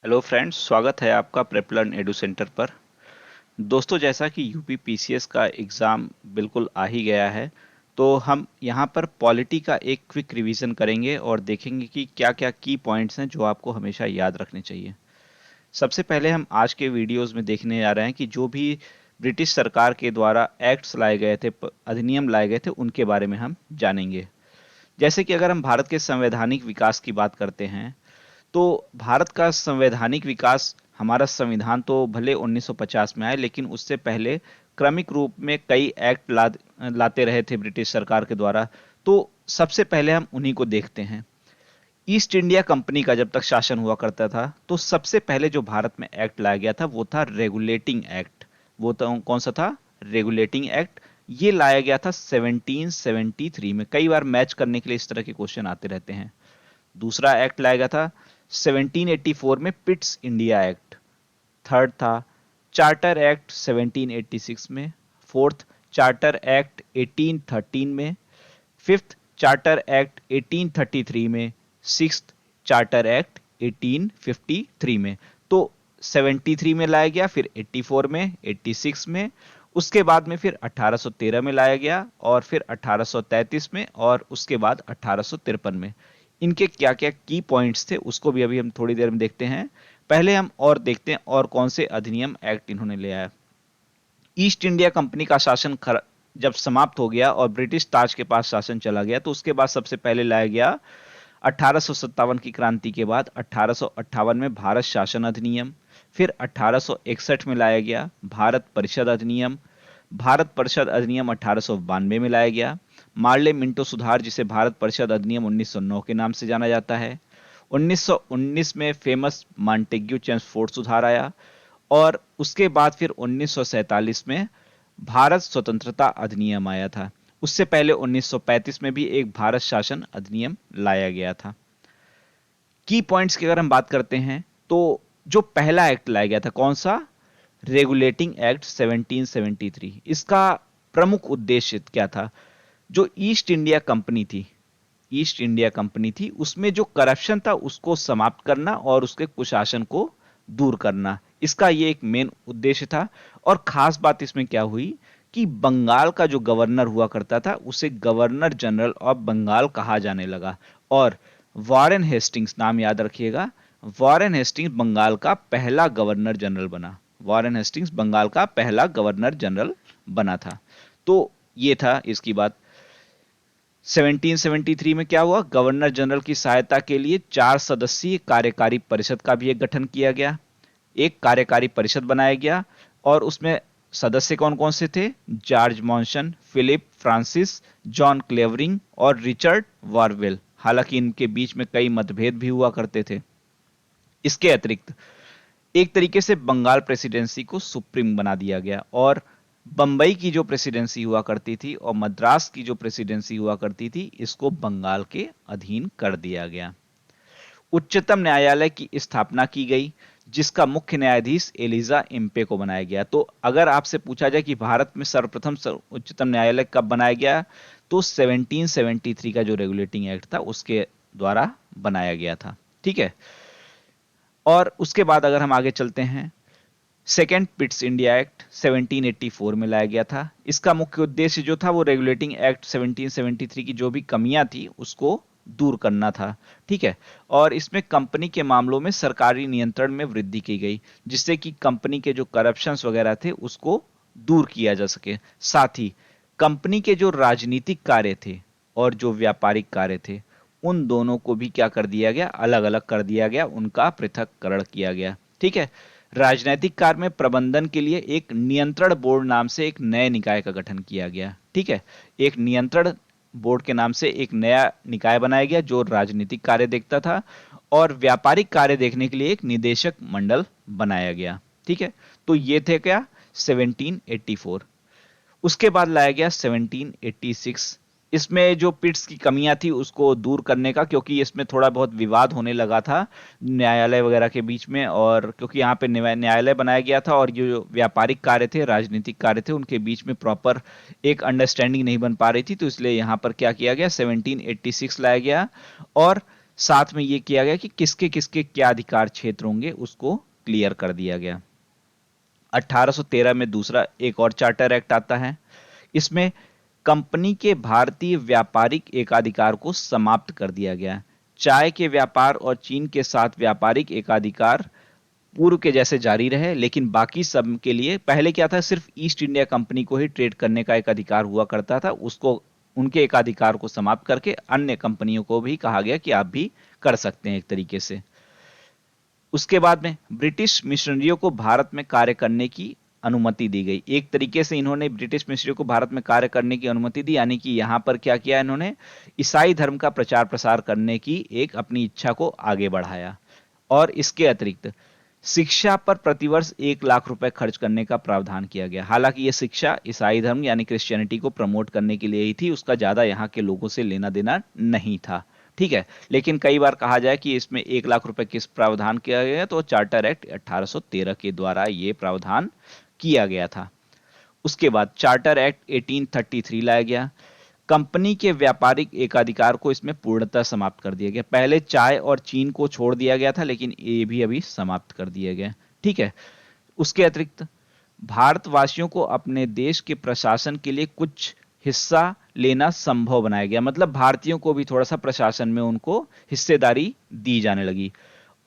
Hello friends, स्वागत है आपका प्रेपलर्न एडू सेंटर पर। दोस्तों, जैसा कि यूपी पीसीएस का एग्ज़ाम बिल्कुल आ ही गया है, तो हम यहाँ पर पॉलिटी का एक क्विक रिवीजन करेंगे और देखेंगे कि क्या क्या की पॉइंट्स हैं जो आपको हमेशा याद रखने चाहिए। सबसे पहले हम आज के वीडियोस में देखने जा रहे हैं कि जो भी ब्रिटिश सरकार के द्वारा एक्ट्स लाए गए थे, अधिनियम लाए गए थे, उनके बारे में हम जानेंगे। जैसे कि अगर हम भारत के संवैधानिक विकास की बात करते हैं, तो भारत का संवैधानिक विकास, हमारा संविधान तो भले 1950 में आए, लेकिन उससे पहले क्रमिक रूप में कई एक्ट लाते रहे थे ब्रिटिश सरकार के द्वारा। तो सबसे पहले हम उन्हीं को देखते हैं। ईस्ट इंडिया कंपनी का जब तक शासन हुआ करता था, तो सबसे पहले जो भारत में एक्ट लाया गया था वो था रेगुलेटिंग एक्ट। वो तो कौन सा था? Regulating act. ये लाया गया था 1773 में। कई बार मैच करने के लिए इस तरह के क्वेश्चन आते रहते हैं। दूसरा एक्ट लाया गया था 1784 में, पिट्स इंडिया एक्ट। थर्ड था चार्टर एक्ट 1786 में। फोर्थ, चार्टर एक्ट 1813 में। फिफ्थ, चार्टर एक्ट 1833 में। सिक्स्थ, चार्टर एक्ट 1853 में। तो 73 में लाया गया, फिर 84 में, 86 में, उसके बाद में फिर 1813 में लाया गया, और फिर 1833 में, और उसके बाद 1853 में। इनके क्या क्या की पॉइंट्स थे उसको भी अभी हम थोड़ी देर में देखते हैं। पहले हम और देखते हैं और कौन से अधिनियम एक्ट इन्होंने ले आया। ईस्ट इंडिया कंपनी का शासन जब समाप्त हो गया और ब्रिटिश ताज के पास शासन चला गया, तो उसके बाद सबसे पहले लाया गया 1857 की क्रांति के बाद 1858 में भारत शासन अधिनियम। फिर 1861 में लाया गया भारत परिषद अधिनियम। भारत परिषद अधिनियम 1892 में लाया गया। मार्ले मिंटो सुधार, जिसे भारत परिषद अधिनियम 1909 के नाम से जाना जाता है। 1919 में फेमस मॉन्टेग्यू चेम्सफोर्ड सुधार आया। और उसके बाद फिर 1947 में भारत स्वतंत्रता अधिनियम आया था। उससे पहले 1935 में भी एक भारत शासन अधिनियम लाया गया था। की पॉइंट्स की अगर हम बात करते हैं, तो जो पहला एक्ट लाया गया था, कौन सा? Regulating act 1773। इसका प्रमुख उद्देश्य क्या था? जो ईस्ट इंडिया कंपनी थी, उसमें जो करप्शन था उसको समाप्त करना और उसके कुशासन को दूर करना, इसका ये एक मेन उद्देश्य था। और खास बात इसमें क्या हुई कि बंगाल का जो गवर्नर हुआ करता था, उसे गवर्नर जनरल ऑफ बंगाल कहा जाने लगा। और वॉरेन हेस्टिंग्स, नाम याद रखिएगा, वॉरेन हेस्टिंग्स बंगाल का पहला गवर्नर जनरल बना। वॉरेन हेस्टिंग्स बंगाल का पहला गवर्नर जनरल बना था। तो ये था इसकी बात। 1773 में क्या हुआ? गवर्नर जनरल की सहायता के लिए 4 सदस्यीय कार्यकारी परिषद का भी एक गठन किया गया। एक कार्यकारी परिषद बनाया गया, और उसमें सदस्य कौन कौन से थे? George Monson, Philip Francis, John Clavering और रिचर्ड वारवेल। हालांकि इनके बीच में कई मतभेद भी हुआ करते थे। इसके अतिरिक्त एक तरीके से बंगाल प्रेसिडेंसी को सुप्रीम बना दिया गया, और बंबई की जो प्रेसिडेंसी हुआ करती थी और मद्रास की जो प्रेसिडेंसी हुआ करती थी, इसको बंगाल के अधीन कर दिया गया। उच्चतम न्यायालय की स्थापना की गई, जिसका मुख्य न्यायाधीश एलिजा इम्पे को बनाया गया। तो अगर आपसे पूछा जाए कि भारत में सर्वप्रथम उच्चतम न्यायालय कब बनाया गया, तो 1773 का जो रेगुलेटिंग एक्ट था उसके द्वारा बनाया गया था। ठीक है। और उसके बाद अगर हम आगे चलते हैं, सेकेंड पिट्स इंडिया एक्ट 1784 में लाया गया था। इसका मुख्य उद्देश्य जो था, वो रेगुलेटिंग एक्ट 1773 की जो भी कमियां थी उसको दूर करना था। ठीक है। और इसमें कंपनी के मामलों में सरकारी नियंत्रण में वृद्धि की गई, जिससे कि कंपनी के जो करप्शंस वगैरह थे उसको दूर किया जा सके। साथ ही कंपनी के जो राजनीतिक कार्य थे और जो व्यापारिक कार्य थे, उन दोनों को भी क्या कर दिया गया? अलग अलग कर दिया गया, उनका पृथक्करण किया गया। ठीक है। राजनैतिक कार्य में प्रबंधन के लिए एक नियंत्रण बोर्ड नाम से एक नए निकाय का गठन किया गया। ठीक है। एक नियंत्रण बोर्ड के नाम से एक नया निकाय बनाया गया जो राजनीतिक कार्य देखता था, और व्यापारिक कार्य देखने के लिए एक निदेशक मंडल बनाया गया। ठीक है। तो ये थे क्या? 1784। उसके बाद लाया गया 1786। इसमें जो पिट्स की कमियां थी उसको दूर करने का, क्योंकि इसमें थोड़ा बहुत विवाद होने लगा था न्यायालय वगैरह के बीच में, और क्योंकि यहाँ पे न्यायालय बनाया गया था और ये जो व्यापारिक कार्य थे, राजनीतिक कार्य थे, उनके बीच में प्रॉपर एक अंडरस्टैंडिंग नहीं बन पा रही थी, तो इसलिए यहाँ पर क्या किया गया? 1786 लाया गया। और साथ में ये किया गया कि किसके किसके क्या अधिकार क्षेत्र होंगे उसको क्लियर कर दिया गया। 1813 में दूसरा एक और चार्टर एक्ट आता है। इसमें कंपनी के भारतीय व्यापारिक एकाधिकार को समाप्त कर दिया गया। चाय के व्यापार और चीन के साथ व्यापारिक एकाधिकार पूर्व के जैसे जारी रहे, लेकिन बाकी सब के लिए पहले क्या था, सिर्फ ईस्ट इंडिया कंपनी को ही ट्रेड करने का एक अधिकार हुआ करता था, उसको उनके एकाधिकार को समाप्त करके अन्य कंपनियों को भी कहा गया कि आप भी कर सकते हैं एक तरीके से। उसके बाद में ब्रिटिश मिशनरियों को भारत में कार्य करने की अनुमति दी गई। एक तरीके से इन्होंने ब्रिटिश मिशनरियों को भारत में कार्य करने की अनुमति दी, यानी कि यहां पर क्या किया इन्होंने, ईसाई धर्म का प्रचार प्रसार करने की एक अपनी इच्छा को आगे बढ़ाया। और इसके अतिरिक्त शिक्षा पर प्रतिवर्ष 1 लाख रुपए खर्च करने का प्रावधान किया गया। हालांकि यह शिक्षा ईसाई धर्म यानी क्रिश्चियनिटी को प्रमोट करने के लिए ही थी, उसका ज्यादा यहाँ के लोगों से लेना देना नहीं था, ठीक है। लेकिन कई बार कहा जाए कि इसमें 1 लाख रुपए किस प्रावधान किया गया, तो चार्टर एक्ट 1813 के द्वारा यह प्रावधान किया गया था। उसके बाद चार्टर एक्ट 1833 लाया गया। कंपनी के व्यापारिक एकाधिकार को इसमें पूर्णतः समाप्त कर दिया गया। पहले चाय और चीन को छोड़ दिया गया था, लेकिन ये भी अभी समाप्त कर दिया गया, ठीक है। उसके अतिरिक्त भारतवासियों को अपने देश के प्रशासन के लिए कुछ हिस्सा लेना संभव बनाया गया, मतलब भारतीयों को भी थोड़ा सा प्रशासन में उनको हिस्सेदारी दी जाने लगी।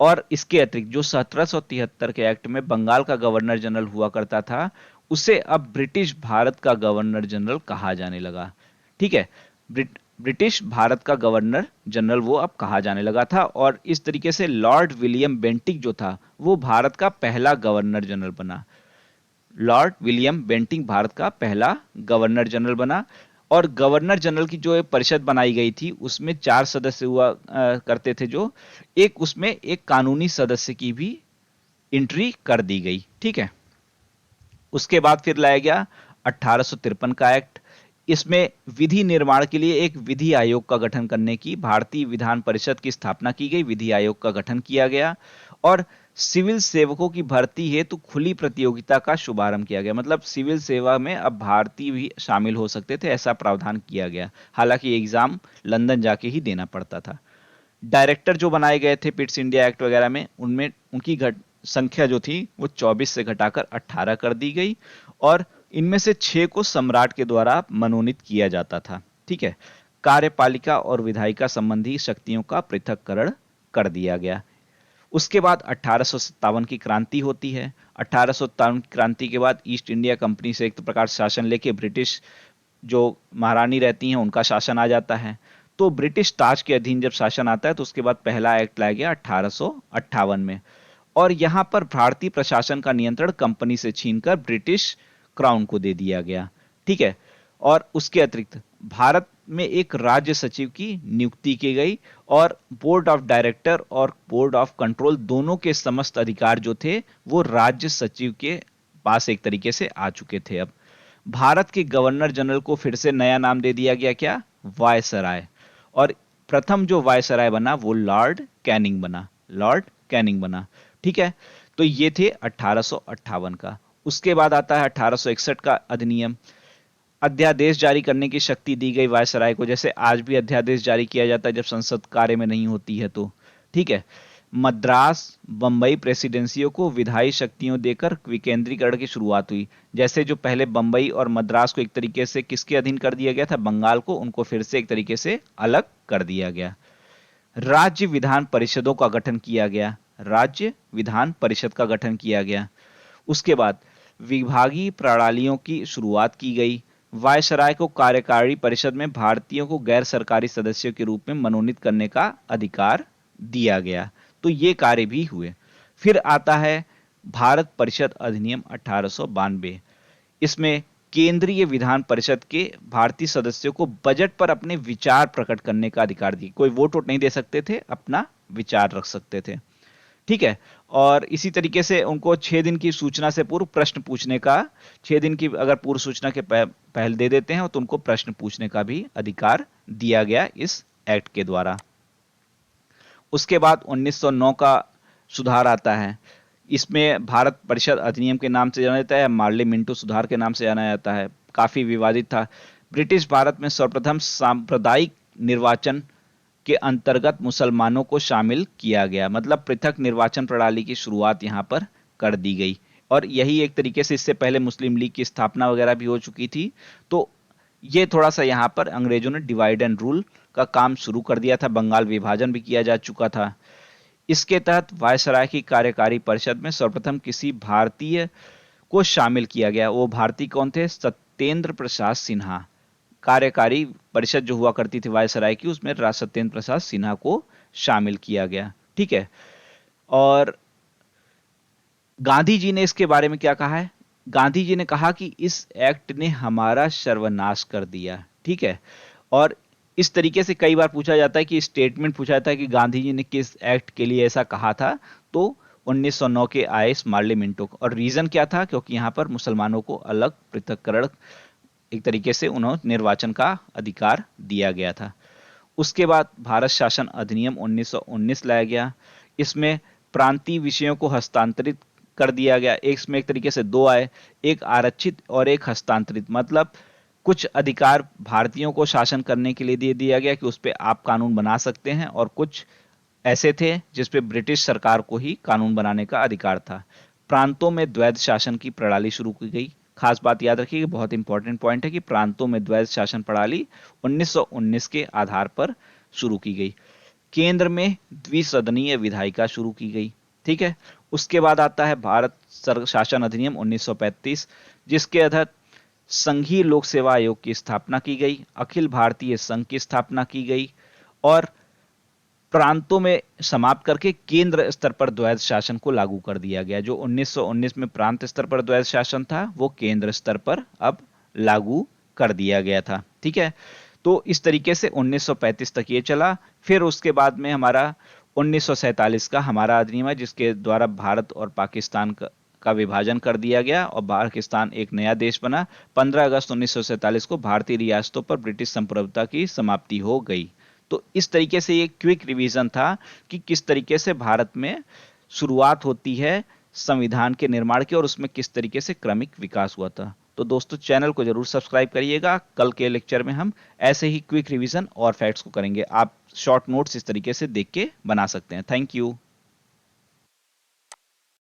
और इसके अतिरिक्त जो 1773 के एक्ट में बंगाल का गवर्नर जनरल हुआ करता था, उसे अब ब्रिटिश भारत का गवर्नर जनरल कहा जाने लगा, ठीक है। ब्रिटिश भारत का गवर्नर जनरल वो अब कहा जाने लगा था। और इस तरीके से लॉर्ड विलियम बेंटिक जो था वो भारत का पहला गवर्नर जनरल बना। लॉर्ड विलियम बेंटिक भारत का पहला गवर्नर जनरल बना। और गवर्नर जनरल की जो एक परिषद बनाई गई थी उसमें 4 सदस्य हुआ करते थे, जो एक उसमें एक कानूनी सदस्य की भी एंट्री कर दी गई, ठीक है। उसके बाद फिर लाया गया 1853 का एक्ट। इसमें विधि निर्माण के लिए एक विधि आयोग का गठन करने की, भारतीय विधान परिषद की स्थापना की गई, विधि आयोग का गठन किया गया। और सिविल सेवकों की भर्ती हेतु खुली प्रतियोगिता का शुभारंभ किया गया, मतलब सिविल सेवा में अब भारतीय भी शामिल हो सकते थे, ऐसा प्रावधान किया गया। हालांकि एग्जाम लंदन जाके ही देना पड़ता था। डायरेक्टर जो बनाए गए थे पिट्स इंडिया एक्ट वगैरह में, उनमें उनकी संख्या जो थी वो 24 से घटाकर 18 कर दी गई। और इनमें से 6 को सम्राट के द्वारा मनोनीत किया जाता था, ठीक है। कार्यपालिका और विधायिका संबंधी शक्तियों का पृथक्करण कर दिया गया। उसके बाद 1857 की क्रांति होती है। 1857 की क्रांति के बाद ईस्ट इंडिया कंपनी से एक प्रकार शासन लेके ब्रिटिश जो महारानी रहती हैं उनका शासन आ जाता है। तो ब्रिटिश ताज के अधीन जब शासन आता है तो उसके बाद पहला एक्ट लाया गया 1858 में। और यहां पर भारतीय प्रशासन का नियंत्रण कंपनी से छीनकर ब्रिटिश क्राउन को दे दिया गया, ठीक है। और उसके अतिरिक्त भारत में एक राज्य सचिव की नियुक्ति की गई। और बोर्ड ऑफ डायरेक्टर और बोर्ड ऑफ कंट्रोल दोनों के समस्त अधिकार जो थे वो राज्य सचिव के पास एक तरीके से आ चुके थे। अब भारत के गवर्नर जनरल को फिर से नया नाम दे दिया गया, क्या, वायसराय। और प्रथम जो वायसराय बना वो लॉर्ड कैनिंग बना, लॉर्ड कैनिंग बना, ठीक है। तो ये थे 1858 का। उसके बाद आता है 1861 का अधिनियम। अध्यादेश जारी करने की शक्ति दी गई वायसराय को, जैसे आज भी अध्यादेश जारी किया जाता है जब संसद कार्य में नहीं होती है तो, ठीक है। मद्रास बंबई प्रेसिडेंसियों को विधायी शक्तियों देकर विकेंद्रीकरण की शुरुआत हुई। जैसे जो पहले बंबई और मद्रास को एक तरीके से किसके अधीन कर दिया गया था, बंगाल को, उनको फिर से एक तरीके से अलग कर दिया गया। राज्य विधान परिषदों का गठन किया गया, राज्य विधान परिषद का गठन किया गया। उसके बाद विभागीय प्रणालियों की शुरुआत की गई। वायसराय को कार्यकारी परिषद में भारतीयों को गैर सरकारी सदस्यों के रूप में मनोनीत करने का अधिकार दिया गया। तो ये कार्य भी हुए। फिर आता है भारत परिषद अधिनियम 1892। इसमें केंद्रीय विधान परिषद के भारतीय सदस्यों को बजट पर अपने विचार प्रकट करने का अधिकार दिया। कोई वोट नहीं दे सकते थे, अपना विचार रख सकते थे, ठीक है। और इसी तरीके से उनको 6 दिन की सूचना से पूर्व प्रश्न पूछने का, 6 दिन की अगर पूर्व सूचना के पहले दे देते हैं तो उनको प्रश्न पूछने का भी अधिकार दिया गया इस एक्ट के द्वारा। उसके बाद 1909 का सुधार आता है। इसमें भारत परिषद अधिनियम के नाम से जाना जाता है, मार्ले मिंटो सुधार के नाम से जाना जाता है, काफी विवादित था। ब्रिटिश भारत में सर्वप्रथम सांप्रदायिक निर्वाचन के अंतर्गत मुसलमानों को शामिल किया गया, मतलब पृथक निर्वाचन प्रणाली की शुरुआत यहाँ पर कर दी गई। और यही एक तरीके से, इससे पहले मुस्लिम लीग की स्थापना वगैरह भी हो चुकी थी। तो ये थोड़ा सा यहाँ पर अंग्रेजों ने डिवाइड एंड रूल का काम शुरू कर दिया था, बंगाल विभाजन भी किया जा चुका था। इसके तहत वायसराय की कार्यकारी परिषद में सर्वप्रथम किसी भारतीय को शामिल किया गया। वो भारतीय कौन थे? सत्येंद्र प्रसाद सिन्हा। कार्यकारी परिषद जो हुआ करती थी वायसराय की, उसमें सत्येंद्र प्रसाद सिन्हा को शामिल किया गया। ठीक है। और गांधी जी ने इसके बारे में क्या कहा है? गांधी जी ने कहा कि इस एक्ट ने हमारा सर्वनाश कर दिया। ठीक है। और इस तरीके से कई बार पूछा जाता है कि स्टेटमेंट पूछा जाता है कि गांधी जी ने किस एक्ट के लिए ऐसा कहा था, तो 1909 के आए मार्लिमेंटो। और रीजन क्या था? क्योंकि यहां पर मुसलमानों को अलग पृथक्करण, एक तरीके से उन्हें निर्वाचन का अधिकार दिया गया था। उसके बाद भारत शासन अधिनियम 1919 लाया गया। इसमें प्रांतीय विषयों को हस्तांतरित कर दिया गया। इसमें एक तरीके से दो आए, एक आरक्षित और एक हस्तांतरित। मतलब कुछ अधिकार भारतीयों को शासन करने के लिए दे दिया गया कि उस पर आप कानून बना सकते हैं, और कुछ ऐसे थे जिसपे ब्रिटिश सरकार को ही कानून बनाने का अधिकार था। प्रांतों में द्वैध शासन की प्रणाली शुरू की गई। खास बात याद रखिए, बहुत इंपॉर्टेंट पॉइंट है कि प्रांतों में द्वैध शासन प्रणाली 1919 के आधार पर शुरू की गई। केंद्र में द्विसदनीय विधायिका शुरू की गई। ठीक है। उसके बाद आता है भारत शासन अधिनियम 1935, जिसके तहत संघीय लोक सेवा आयोग की स्थापना की गई, अखिल भारतीय संघ की स्थापना की गई, और प्रांतों में समाप्त करके केंद्र स्तर पर द्वैध शासन को लागू कर दिया गया। जो 1919 में प्रांत स्तर पर द्वैध शासन था, वो केंद्र स्तर पर अब लागू कर दिया गया था। ठीक है। तो इस तरीके से 1935 तक ये चला। फिर उसके बाद में हमारा 1947 का हमारा अधिनियम है, जिसके द्वारा भारत और पाकिस्तान का विभाजन कर दिया गया और पाकिस्तान एक नया देश बना। 15 अगस्त 1947 को भारतीय रियासतों पर ब्रिटिश संप्रभुता की समाप्ति हो गई। तो इस तरीके से ये क्विक रिवीजन था कि किस तरीके से भारत में शुरुआत होती है संविधान के निर्माण की, और उसमें किस तरीके से क्रमिक विकास हुआ था। तो दोस्तों, चैनल को जरूर सब्सक्राइब करिएगा। कल के लेक्चर में हम ऐसे ही क्विक रिवीजन और फैक्ट्स को करेंगे। आप शॉर्ट नोट्स इस तरीके से देख के बना सकते हैं। Thank you.